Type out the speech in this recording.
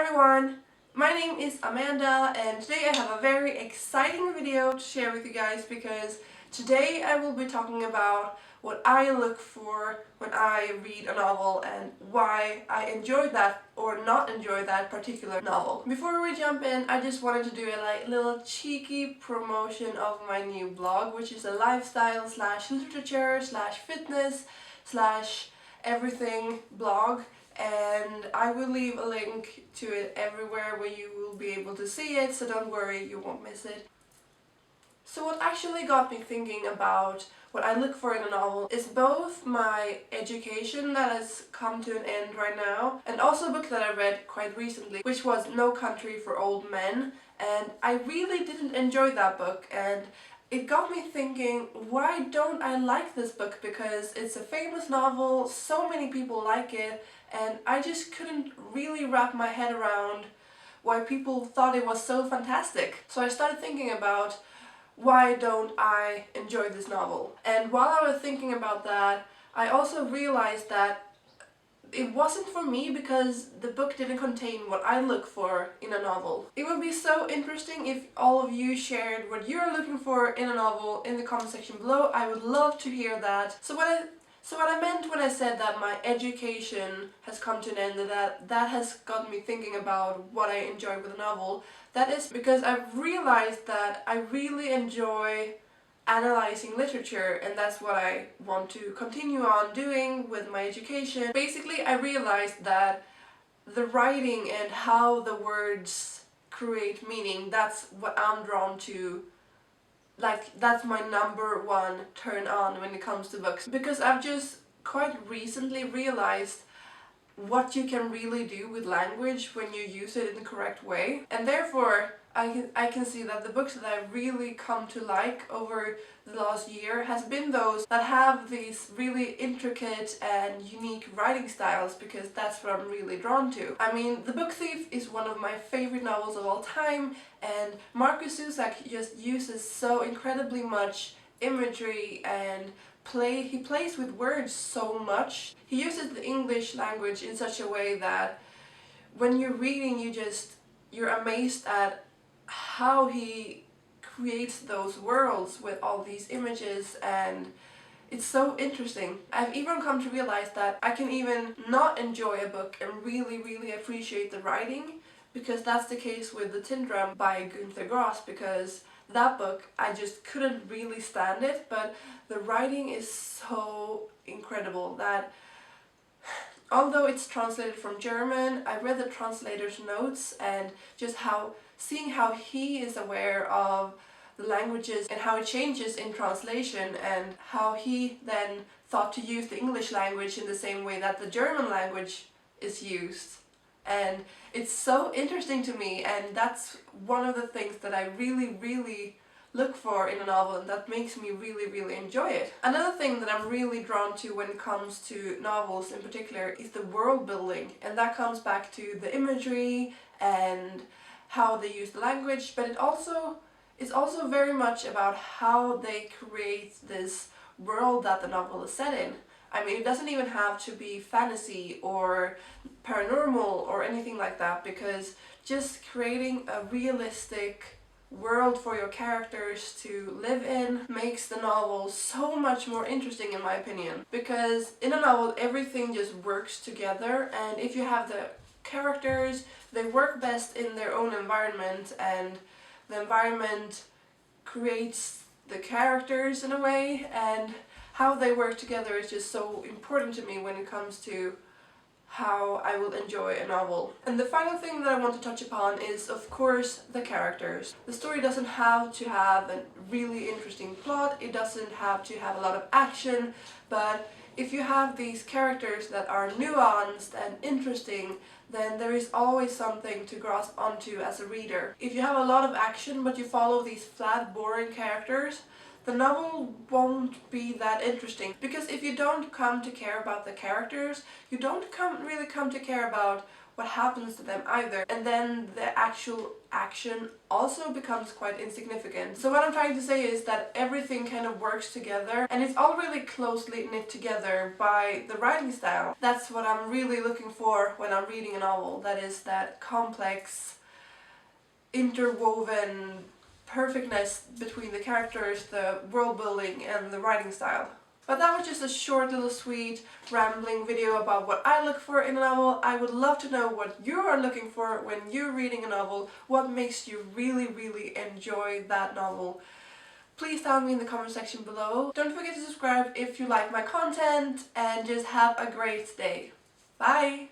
everyone, my name is Amanda and today I have a very exciting video to share with you guys because today I will be talking about what I look for when I read a novel and why I enjoy that or not enjoy that particular novel. Before we jump in, I just wanted to do a little cheeky promotion of my new blog, which is a lifestyle slash literature slash fitness slash everything blog. And I will leave a link to it everywhere where you will be able to see it, so don't worry, you won't miss it. So what actually got me thinking about what I look for in a novel is both my education that has come to an end right now, and also a book that I read quite recently, which was No Country for Old Men, and I really didn't enjoy that book, and it got me thinking, why don't I like this book? Because it's a famous novel, so many people like it, and I just couldn't really wrap my head around why people thought it was so fantastic. So I started thinking about why don't I enjoy this novel? And while I was thinking about that, I also realized that it wasn't for me because the book didn't contain what I look for in a novel. It would be so interesting if all of you shared what you're looking for in a novel in the comment section below. I would love to hear that. So what I meant when I said that my education has come to an end, that has got me thinking about what I enjoy with a novel, that is because I've realized that I really enjoy analyzing literature, and that's what I want to continue on doing with my education. Basically, I realized that the writing and how the words create meaning, that's what I'm drawn to. Like, that's my number one turn on when it comes to books, because I've just quite recently realized what you can really do with language when you use it in the correct way. And therefore I can see that the books that I've really come to like over the last year has been those that have these really intricate and unique writing styles, because that's what I'm really drawn to. I mean, The Book Thief is one of my favorite novels of all time, and Markus Zusak just uses so incredibly much imagery and he plays with words so much. He uses the English language in such a way that when you're reading you're amazed at how he creates those worlds with all these images, and it's so interesting. I've even come to realize that I can even not enjoy a book and really appreciate the writing, because that's the case with The Tin Drum by Günter Grass, because that book, I just couldn't really stand it, but the writing is so incredible that although it's translated from German, I read the translator's notes, and just seeing how he is aware of the languages and how it changes in translation, and how he then thought to use the English language in the same way that the German language is used. And it's so interesting to me, and that's one of the things that I really look for in a novel, and that makes me really enjoy it. Another thing that I'm really drawn to when it comes to novels in particular is the world building, and that comes back to the imagery and how they use the language, but it's also very much about how they create this world that the novel is set in. I mean, it doesn't even have to be fantasy or paranormal or anything like that, because just creating a realistic world for your characters to live in makes the novel so much more interesting, in my opinion. Because in a novel everything just works together, and if you have the characters, they work best in their own environment, and the environment creates the characters in a way, and how they work together is just so important to me when it comes to how I will enjoy a novel. And the final thing that I want to touch upon is, of course, the characters. The story doesn't have to have a really interesting plot, it doesn't have to have a lot of action, but if you have these characters that are nuanced and interesting, then there is always something to grasp onto as a reader. If you have a lot of action but you follow these flat, boring characters, the novel won't be that interesting, because if you don't come to care about the characters, you don't really come to care about what happens to them either, and then the actual action also becomes quite insignificant. So what I'm trying to say is that everything kind of works together, and it's all really closely knit together by the writing style. That's what I'm really looking for when I'm reading a novel. That is that complex, interwoven perfectness between the characters, the world building, and the writing style. But that was just a short little sweet rambling video about what I look for in a novel. I would love to know what you are looking for when you're reading a novel. What makes you really, really enjoy that novel? Please tell me in the comment section below. Don't forget to subscribe if you like my content, and just have a great day. Bye!